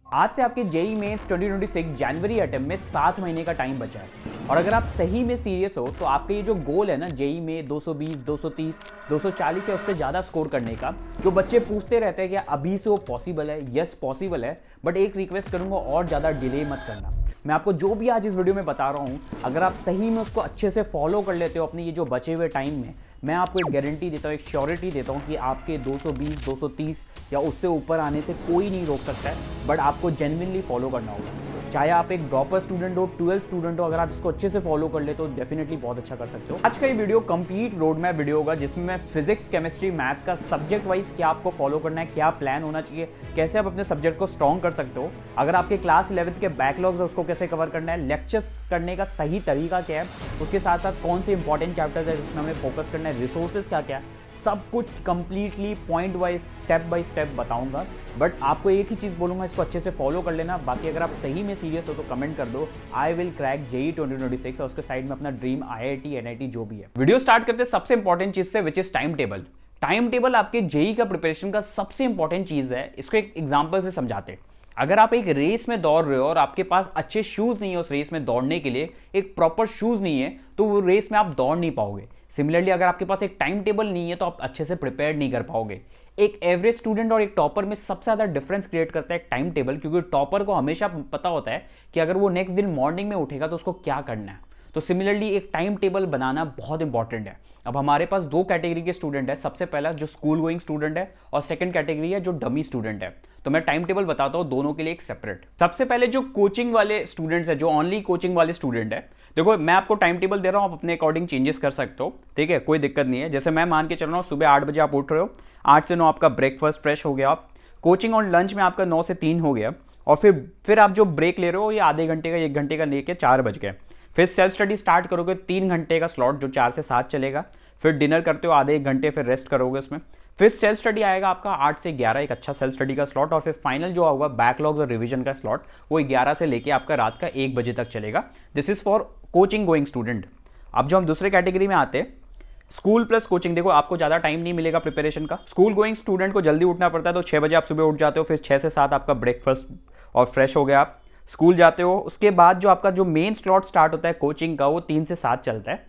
आज से आपके जेई मेंस 2026 जनवरी अटेम्प्ट में 7 महीने का टाइम बचा है और अगर आप सही में सीरियस हो तो आपका ये जो गोल है ना जेई में 220, 230, 240 या उससे ज़्यादा स्कोर करने का, जो बच्चे पूछते रहते हैं कि अभी से वो पॉसिबल है, यस पॉसिबल है, बट एक रिक्वेस्ट करूंगा और ज़्यादा डिले मत करना। मैं आपको जो भी आज इस वीडियो में बता रहा हूँ, अगर आप सही में उसको अच्छे से फॉलो कर लेते हो अपने ये जो बचे हुए टाइम में, मैं आपको एक गारंटी देता हूँ, एक श्योरिटी देता हूँ कि आपके 220, 230 या उससे ऊपर आने से कोई नहीं रोक सकता है, बट आपको जेन्युइनली फॉलो करना होगा। चाहे आप एक ड्रॉपर स्टूडेंट हो, 12 स्टूडेंट हो, अगर आप इसको अच्छे से फॉलो कर ले तो डेफिनेटली बहुत अच्छा कर सकते हो। आज का ये video complete road map video होगा जिसमें मैं फिजिक्स, केमिस्ट्री, मैथ्स का सब्जेक्ट वाइज क्या आपको फॉलो करना है, क्या प्लान होना चाहिए, कैसे आप अपने सब्जेक्ट को स्ट्रॉन्ग कर सकते हो, अगर आपके क्लास 11th के बैकलॉग्स है उसको कैसे कवर करना है, लेक्चर्स करने का सही तरीका क्या है, उसके साथ साथ कौन से इंपॉर्टेंट चैप्टर्स है जिसमें हमें फोकस करना है, रिसोर्सेज क्या क्या है, सब कुछ completely point wise step by step बताऊंगा। बट आपको एक ही चीज़ बोलूंगा, इसको अच्छे से फॉलो कर लेना। बाकी अगर आप सही में सीरियस हो तो कमेंट कर दो आई विल क्रैक जेई 2026 और उसके साइड में अपना ड्रीम IIT NIT जो भी है। वीडियो स्टार्ट करते सबसे इंपॉर्टेंट चीज से, which is time table. Time table आपके जेई का प्रिपरेशन का सबसे इंपॉर्टेंट चीज है। इसको एक एग्जाम्पल से समझाते। अगर आप एक रेस में दौड़ रहे हो और आपके पास अच्छे शूज नहीं है उस रेस में दौड़ने के लिए, एक प्रॉपर शूज नहीं है, तो वो रेस में आप दौड़ नहीं पाओगे। सिमिलरली अगर आपके पास एक टाइम टेबल नहीं है तो आप अच्छे से प्रिपेयर नहीं कर पाओगे। एक एवरेज स्टूडेंट और एक टॉपर में सबसे ज्यादा डिफरेंस क्रिएट करता है टाइम टेबल, क्योंकि टॉपर को हमेशा पता होता है कि अगर वो नेक्स्ट दिन मॉर्निंग में उठेगा तो उसको क्या करना है। तो सिमिलरली एक टाइम टेबल बनाना बहुत इंपॉर्टेंट है। अब हमारे पास दो कैटेगरी के स्टूडेंट है, सबसे पहला जो स्कूल गोइंग स्टूडेंट है और सेकंड कैटेगरी है जो डमी स्टूडेंट है। तो मैं टाइम टेबल बताता हूं दोनों के लिए एक सेपरेट। सबसे पहले जो कोचिंग वाले स्टूडेंट्स है, जो ओनली कोचिंग वाले स्टूडेंट है, देखो मैं आपको टाइम टेबल दे रहा हूं, आप अपने अकॉर्डिंग चेंजेस कर सकते हो, ठीक है, कोई दिक्कत नहीं है। जैसे मैं मान के चल रहा हूं सुबह 8 बजे आप उठ रहे हो, 8 से 9 आपका ब्रेकफास्ट फ्रेश हो गया, आप कोचिंग और लंच में आपका 9 से 3 हो गया, और फिर आप जो ब्रेक ले रहे हो ये आधे घंटे का 1 घंटे का लेके 4 बज गए। फिर सेल्फ स्टडी स्टार्ट करोगे, 3 घंटे का स्लॉट जो 4 से 7 चलेगा। फिर डिनर करते हो, आधे 1 घंटे फिर रेस्ट करोगे उसमें। फिर सेल्फ स्टडी आएगा आपका 8 से 11, एक अच्छा सेल्फ स्टडी का स्लॉट। और फिर फाइनल जो होगा बैकलॉग्स और रिवीजन का स्लॉट, वो 11 से लेके आपका रात का 1 बजे तक चलेगा। This is for coaching going student. अब जो हम दूसरे कैटेगरी में आते हैं, स्कूल प्लस कोचिंग, देखो आपको ज़्यादा टाइम नहीं मिलेगा प्रिपरेशन का। स्कूल गोइंग स्टूडेंट को जल्दी उठना पड़ता है, तो 6 बजे आप सुबह उठ जाते हो, फिर 6 से 7 आपका ब्रेकफास्ट और फ्रेश हो गया, आप स्कूल जाते हो। उसके बाद जो आपका जो मेन स्लॉट स्टार्ट होता है कोचिंग का, वो 3 से 7 चलता है।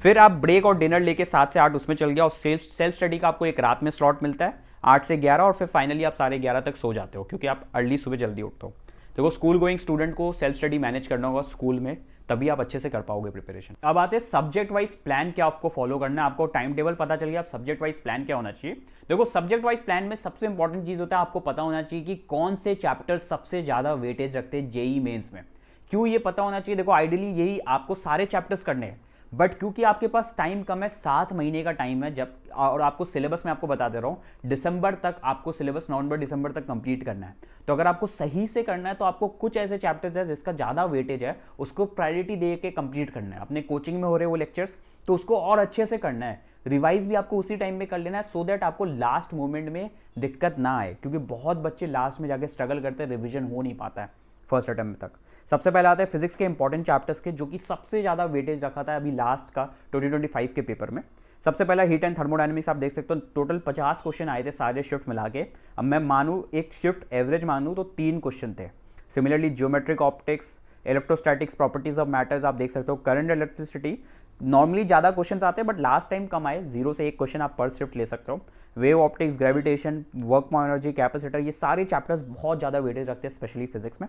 फिर आप ब्रेक और डिनर लेके 7 से 8 उसमें चल गया, और सेल्फ स्टडी का आपको एक रात में स्लॉट मिलता है 8 से 11, और फिर फाइनली आप 11:30 तक सो जाते हो क्योंकि आप अर्ली सुबह जल्दी उठते हो। देखो स्कूल गोइंग स्टूडेंट को सेल्फ स्टडी मैनेज करना होगा स्कूल में, तभी आप अच्छे से कर पाओगे प्रिपरेशन। अब आते हैं सब्जेक्ट वाइज प्लान क्या आपको फॉलो करना है। आपको टाइम टेबल पता चल गया, अब सब्जेक्ट वाइज प्लान क्या होना चाहिए। देखो सब्जेक्ट वाइज प्लान में सबसे इंपॉर्टेंट चीज होता है, आपको पता होना चाहिए कि कौन से चैप्टर सबसे ज्यादा वेटेज रखते हैं जेई मेंस में। क्यों ये पता होना चाहिए? देखो आइडियली यही आपको सारे चैप्टर्स करने हैं, बट क्योंकि आपके पास टाइम कम है, 7 महीने का टाइम है, जब और आपको सिलेबस में आपको बता दे रहा हूं दिसंबर तक आपको सिलेबस नवंबर दिसंबर तक कंप्लीट करना है। तो अगर आपको सही से करना है तो आपको कुछ ऐसे चैप्टर्स है जिसका ज्यादा वेटेज है, उसको प्रायोरिटी दे के कंप्लीट करना है। अपने कोचिंग में हो रहे वो लेक्चर्स, तो उसको और अच्छे से करना है। रिवाइज भी आपको उसी टाइम में कर लेना है, सो दैट आपको लास्ट मोमेंट में दिक्कत ना आए, क्योंकि बहुत बच्चे लास्ट में जाके स्ट्रगल करते हैं, रिविजन हो नहीं पाता है फर्स्ट अटेम्प्ट तक। सबसे पहले आता है फिजिक्स के इंपॉर्टेंट चैप्टर्स के, जो कि सबसे ज्यादा वेटेज रखा था अभी लास्ट का 2025 के पेपर में। सबसे पहला हीट एंड थर्मोडायनेमिक्स, आप देख सकते हो टोटल 50 क्वेश्चन आए थे सारे शिफ्ट मिला के। अब मैं मानूं एक शिफ्ट एवरेज मानूं तो 3 क्वेश्चन थे। Similarly geometric optics, electrostatics, properties of matters, आप देख सकते हो करंट इलेक्ट्रिसिटी, नॉर्मली ज्यादा क्वेश्चन आते हैं बट लास्ट टाइम कम आए, 0 से 1 क्वेश्चन आप पर शिफ्ट ले सकते हो। Wave optics, gravitation, work energy, capacitor, ये सारे चैप्टर्स बहुत ज्यादा वेटेज रखते हैं स्पेशली फिजिक्स में।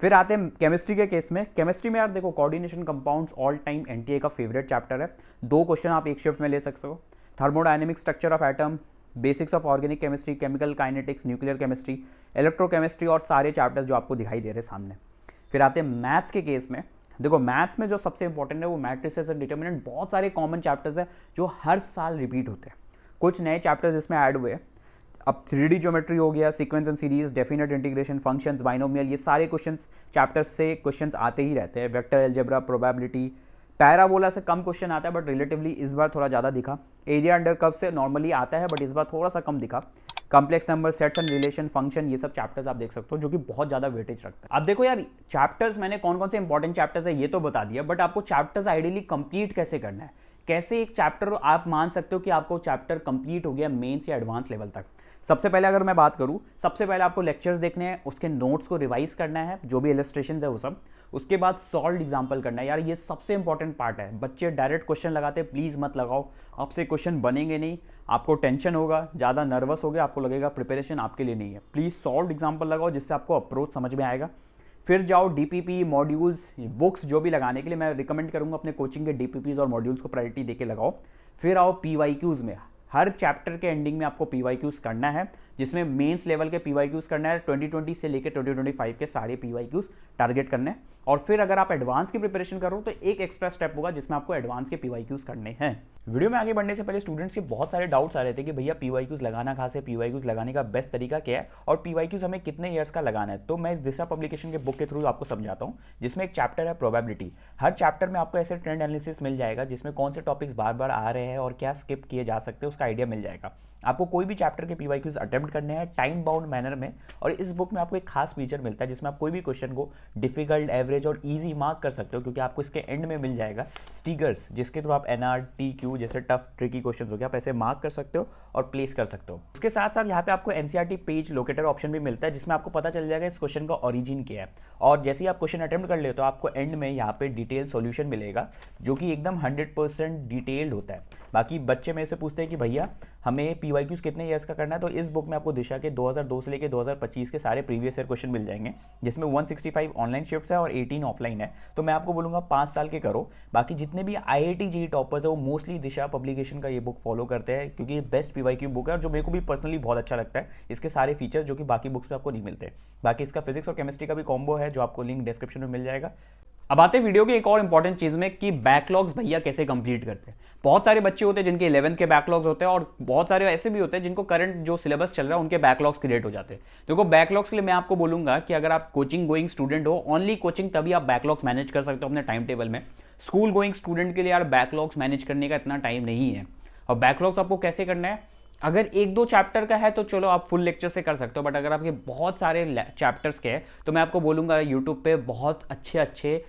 फिर आते हैं केमिस्ट्री के केस में। केमिस्ट्री में यार देखो coordination compounds all time NTA का फेवरेट चैप्टर है, 2 क्वेश्चन आप एक शिफ्ट में ले सकते हो। Thermodynamic, structure of atom, basics of organic chemistry, chemical kinetics, nuclear chemistry, electrochemistry, और सारे चैप्टर्स जो आपको दिखाई दे रहे हैं सामने। फिर आते हैं मैथ्स के केस में। देखो मैथ्स में जो सबसे इंपॉर्टेंट है वो मैट्रिसेस और डिटर्मिनेंट, बहुत सारे कॉमन चैप्टर्स हैं जो हर साल रिपीट होते हैं, कुछ नए चैप्टर्स इसमें ऐड हुए। अब 3D ज्योमेट्री हो गया, sequence and series, definite integration, functions, binomial, ये सारे क्वेश्चंस चैप्टर्स से क्वेश्चंस आते ही रहते हैं। वेक्टर अलजेब्रा, प्रोबेबिलिटी, पैराबोला से कम क्वेश्चन आता है बट रिलेटिवली इस बार थोड़ा ज़्यादा दिखा। एरिया अंडर कर्व से नॉर्मली आता है बट इस बार थोड़ा सा कम दिखा। Complex number, sets and relation, function, ये सब चैप्टर्स आप देख सकते हो जो कि बहुत ज़्यादा वेटेज रखता है। अब देखो यार चैप्टर्स मैंने कौन कौन से इंपॉर्टेंट चैप्टर्स है ये तो बता दिया, बट आपको चैप्टर्स आइडियली कंप्लीट कैसे करना है, कैसे एक चैप्टर आप मान सकते हो कि आपको चैप्टर कंप्लीट हो गया मेंस या एडवांस लेवल तक। सबसे पहले अगर मैं बात करूं, सबसे पहले आपको लेक्चर्स देखने हैं, उसके नोट्स को रिवाइज करना है, जो भी इलस्ट्रेशन है वो सब। उसके बाद सॉल्व एग्जाम्पल करना है। यार ये सबसे इंपॉर्टेंट पार्ट है। बच्चे डायरेक्ट क्वेश्चन लगाते हैं, प्लीज़ मत लगाओ, आपसे क्वेश्चन बनेंगे नहीं, आपको टेंशन होगा, ज़्यादा नर्वस हो गया, आपको लगेगा प्रिपरेशन आपके लिए नहीं है। प्लीज़ सॉल्व एग्जाम्पल लगाओ, जिससे आपको अप्रोच समझ में आएगा। फिर जाओ डीपीपी, मॉड्यूल्स, बुक्स जो भी लगाने के लिए मैं रिकमेंड करूंगा अपने कोचिंग के डीपीपीज और मॉड्यूल्स को प्रायोरिटी देके लगाओ। फिर आओ पीवाईक्यूज में। हर चैप्टर के एंडिंग में आपको पीवाईक्यूज करना है, जिसमें मेंस लेवल के पीवाईक्यूज करना है। 2020 से लेकर 2025 के सारे पीवाईक्यूज टारगेट करने हैं। और फिर अगर आप एडवांस की प्रिपरेशन कर रहे हो तो एक एक्स्ट्रा स्टेप होगा जिसमें आपको एडवांस के पीवाईक्यूज करने हैं। वीडियो में आगे बढ़ने से पहले स्टूडेंट्स के बहुत सारे डाउट्स आ रहे थे कि भैया पीवाईक्यूज लगाना कहाँ से, पीवाईक्यूज लगाने का बेस्ट तरीका क्या है और पीवाईक्यूज हमें कितने ईयर्स का लगाना है। तो मैं इस दिशा पब्लिकेशन के बुक के थ्रू आपको समझाता हूँ, जिसमें एक चैप्टर है प्रोबेबिलिटी। हर चैप्टर में आपको ऐसे ट्रेंड एनालिसिस मिल जाएगा जिसमें कौन से टॉपिक्स बार बार आ रहे हैं और क्या स्किप किए जा सकते हैं, उसका आइडिया मिल जाएगा। आपको कोई भी चैप्टर के पीवाईक्यूज अटेम्प्ट करने हैं टाइम बाउंड मैनर में। और इस बुक में आपको एक खास फीचर मिलता है जिसमें आप कोई भी क्वेश्चन को डिफिकल्ट, एवरेज और इजी मार्क कर सकते हो, क्योंकि आपको इसके एंड में मिल जाएगा स्टिकर्स, जिसके थ्रू आप एनआर, टीक्यू जैसे टफ ट्रिकी क्वेश्चन हो गया, आप ऐसे मार्क कर सकते हो और प्लेस कर सकते हो। उसके साथ साथ यहाँ पे आपको एनसीईआरटी पेज लोकेटर ऑप्शन भी मिलता है, जिसमें आपको पता चल जाएगा इस क्वेश्चन का ओरिजिन क्या है। और जैसे ही आप क्वेश्चन अटेम्प्ट कर ले तो आपको एंड में यहाँ पे डिटेल सॉल्यूशन मिलेगा, जो कि एकदम 100% डिटेल्ड होता है। बाकी बच्चे मेरे से पूछते हैं कि भैया हमें पीवाईक्यूज कितने ईयर्स का करना है, तो इस बुक में आपको दिशा के 2002 से लेकर 2025 के सारे प्रीवियस ईयर क्वेश्चन मिल जाएंगे, जिसमें 165 ऑनलाइन शिफ्ट्स है और 18 ऑफलाइन है। तो मैं आपको बोलूँगा 5 साल के करो। बाकी जितने भी IIT JEE टॉपर्स है वो मोस्टली दिशा पब्लिकेशन का ये बुक फॉलो करते हैं, क्योंकि ये बेस्ट पीवाईक्यू बुक है और जो मेरे को भी पर्सनली बहुत अच्छा लगता है। इसके सारे फीचर्स जो कि बाकी बुक्स में आपको नहीं मिलते। बाकी इसका फिजिक्स और केमिस्ट्री का भी कॉम्बो है, जो आपको लिंक डिस्क्रिप्शन में मिल जाएगा। अब आते हैं वीडियो की एक और इंपॉर्टेंट चीज में कि बैकलॉग्स भैया कैसे कंप्लीट करते हैं। बहुत सारे बच्चे होते हैं जिनके 11th के बैकलॉग्स होते हैं और बहुत सारे ऐसे भी होते हैं जिनको करंट जो सिलेबस चल रहा है उनके बैकलॉग्स क्रिएट हो जाते हैं। देखो बैकलॉग्स के लिए मैं आपको बोलूंगा कि अगर आप कोचिंग गोइंग स्टूडेंट हो, ओनली कोचिंग, तभी आप बैकलॉग्स मैनेज कर सकते हो अपने टाइम टेबल में। स्कूल गोइंग स्टूडेंट के लिए यार बैकलॉग्स मैनेज करने का इतना टाइम नहीं है। और बैकलॉग्स आपको कैसे करना है, अगर 1-2 चैप्टर का है तो चलो आप फुल लेक्चर से कर सकते हो, बट अगर आपके बहुत सारे चैप्टर्स के हैं तो मैं आपको बोलूंगा यूट्यूब पे बहुत अच्छे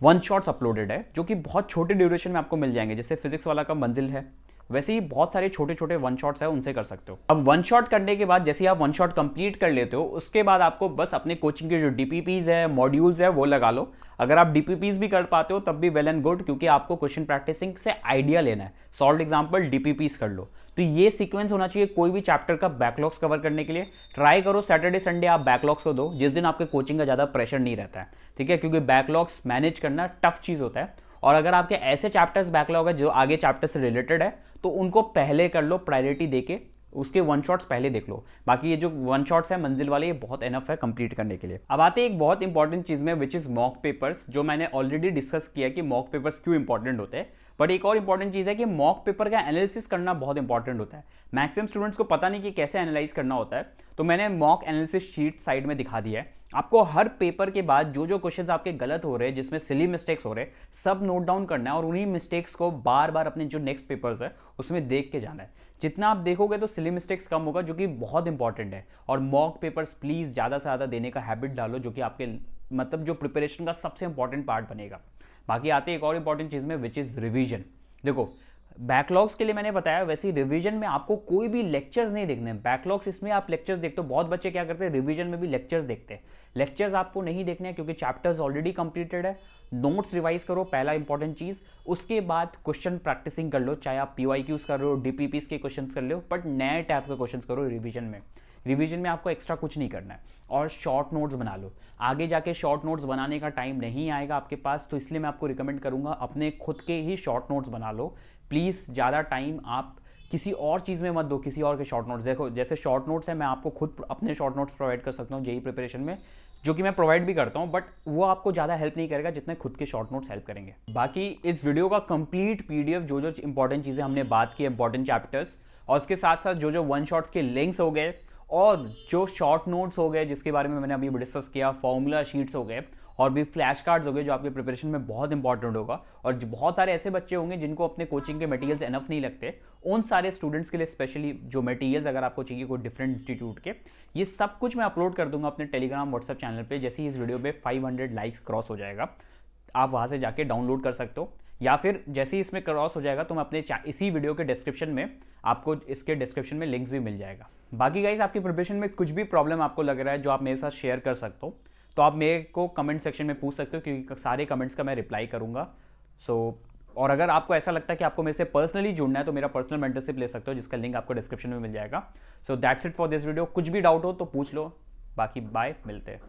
वन शॉट्स अपलोडेड है, जो कि बहुत छोटे ड्यूरेशन में आपको मिल जाएंगे। जैसे फिजिक्स वाला का मंजिल है, वैसे ही बहुत सारे छोटे वन शॉट्स है, उनसे कर सकते हो। अब वन शॉट करने के बाद जैसे ही आप वन शॉट कंप्लीट कर लेते हो, उसके बाद आपको बस अपने कोचिंग के जो डीपीपीज है, मॉड्यूल्स है, वो लगा लो। अगर आप डीपीपीज भी कर पाते हो तब भी वेल एंड गुड, क्योंकि आपको क्वेश्चन प्रैक्टिसिंग से आइडिया लेना है। सॉल्व एग्जाम्पल, डीपीपीज कर लो। तो ये सीक्वेंस होना चाहिए कोई भी चैप्टर का बैकलॉग्स कवर करने के लिए। ट्राई करो सैटरडे संडे आप बैकलॉग्स को दो, जिस दिन आपके कोचिंग का ज़्यादा प्रेशर नहीं रहता है, ठीक है, क्योंकि बैकलॉग्स मैनेज करना टफ चीज़ होता है। और अगर आपके ऐसे चैप्टर्स बैकलॉग है जो आगे चैप्टर से रिलेटेड है, तो उनको पहले कर लो, प्रायोरिटी देके उसके वन शॉट्स पहले देख लो। बाकी ये जो वन शॉट्स है मंजिल वाले, ये बहुत एनफ है कंप्लीट करने के लिए। अब आते हैं एक बहुत इंपॉर्टेंट चीज में, विच इज मॉक पेपर्स, जो मैंने ऑलरेडी डिस्कस किया कि मॉक पेपर्स क्यों इंपॉर्टेंट होते हैं। बट एक और इंपॉर्टेंट चीज है कि मॉक पेपर का एनालिसिस करना बहुत इंपॉर्टेंट होता है। मैक्सिमम स्टूडेंट्स को पता नहीं कि कैसे एनालाइज करना होता है, तो मैंने मॉक एनालिसिस शीट साइड में दिखा दिया है। आपको हर पेपर के बाद जो जो क्वेश्चंस आपके गलत हो रहे हैं, जिसमें सिली मिस्टेक्स हो रहे हैं, सब नोट डाउन करना है और उन्हीं मिस्टेक्स को बार बार अपने जो नेक्स्ट पेपर्स है उसमें देख के जाना है। जितना आप देखोगे तो सिली मिस्टेक्स कम होगा, जो कि बहुत इंपॉर्टेंट है। और मॉक पेपर्स प्लीज ज़्यादा से ज़्यादा देने का हैबिट डालो, जो कि आपके मतलब जो प्रिपरेशन का सबसे इंपॉर्टेंट पार्ट बनेगा। बाकी आते हैं एक और इंपॉर्टेंट चीज़ में, विच इज़ रिविजन। देखो बैकलॉग्स के लिए मैंने बताया, वैसे ही रिवीजन में आपको कोई भी लेक्चर्स नहीं देखने हैं। बैकलॉग्स इसमें आप लेक्चर्स देखते हो, बहुत बच्चे क्या करते हैं रिवीजन में भी लेक्चर्स देखते हैं। लेक्चर्स आपको नहीं देखने हैं क्योंकि चैप्टर्स ऑलरेडी कंप्लीटेड है। नोट्स रिवाइज करो, पहला इंपॉर्टेंट चीज। उसके बाद क्वेश्चन प्रैक्टिसिंग कर लो, चाहे आप पीवाईक्यूज कर रहे हो, डीपीपीस के क्वेश्चन कर लो, बट नए टाइप के क्वेश्चन करो रिवीजन में। रिवीजन में आपको एक्स्ट्रा कुछ नहीं करना है। और शॉर्ट नोट्स बना लो, आगे जाके शॉर्ट नोट्स बनाने का टाइम नहीं आएगा आपके पास, तो इसलिए मैं आपको रिकमेंड करूंगा अपने खुद के ही शॉर्ट नोट्स बना लो। प्लीज़ ज़्यादा टाइम आप किसी और चीज़ में मत दो, किसी और के शॉर्ट नोट्स। देखो जैसे शॉर्ट नोट्स है, मैं आपको खुद अपने शॉर्ट नोट्स प्रोवाइड कर सकता हूँ जेईई प्रिपरेशन में, जो कि मैं प्रोवाइड भी करता हूँ, बट वो आपको ज़्यादा हेल्प नहीं करेगा जितने खुद के शॉर्ट नोट्स हेल्प करेंगे। बाकी इस वीडियो का कंप्लीट पीडीएफ, जो जो इंपॉर्टेंट चीज़ें हमने बात की, इंपॉर्टेंट चैप्टर्स, और उसके साथ साथ जो जो वन शॉट्स के लिंक्स हो गए और जो शॉर्ट नोट्स हो गए जिसके बारे में मैंने अभी डिस्कस किया, फॉर्मूला शीट्स हो गए और भी फ्लैश कार्ड्स हो गए, जो आपके प्रिपरेशन में बहुत इंपॉर्टेंट होगा। और बहुत सारे ऐसे बच्चे होंगे जिनको अपने कोचिंग के मटेरियल्स एनफ नहीं लगते, उन सारे स्टूडेंट्स के लिए स्पेशली जो मटेरियल्स अगर आपको चाहिए कोई डिफरेंट इंस्टीट्यूट के, ये सब कुछ मैं अपलोड कर दूंगा अपने टेलीग्राम व्हाट्सएप चैनल पे। जैसे ही इस वीडियो पे 500 लाइक्स क्रॉस हो जाएगा, आप वहाँ से जाके डाउनलोड कर सकते हो, या फिर जैसे ही इसमें क्रॉस हो जाएगा तो मैं अपने इसी वीडियो के डिस्क्रिप्शन में आपको इसके डिस्क्रिप्शन में लिंक्स भी मिल जाएगा। बाकी गाइस आपकी प्रिपरेशन में कुछ भी प्रॉब्लम आपको लग रहा है जो आप मेरे साथ शेयर कर सकते हो, तो आप मेरे को कमेंट सेक्शन में पूछ सकते हो, क्योंकि सारे कमेंट्स का मैं रिप्लाई करूंगा। सो और अगर आपको ऐसा लगता है कि आपको मेरे से पर्सनली जुड़ना है तो मेरा पर्सनल मेंटरशिप ले सकते हो, जिसका लिंक आपको डिस्क्रिप्शन में मिल जाएगा। So that's it for this video. कुछ भी डाउट हो तो पूछ लो, बाकी बाय, मिलते हैं।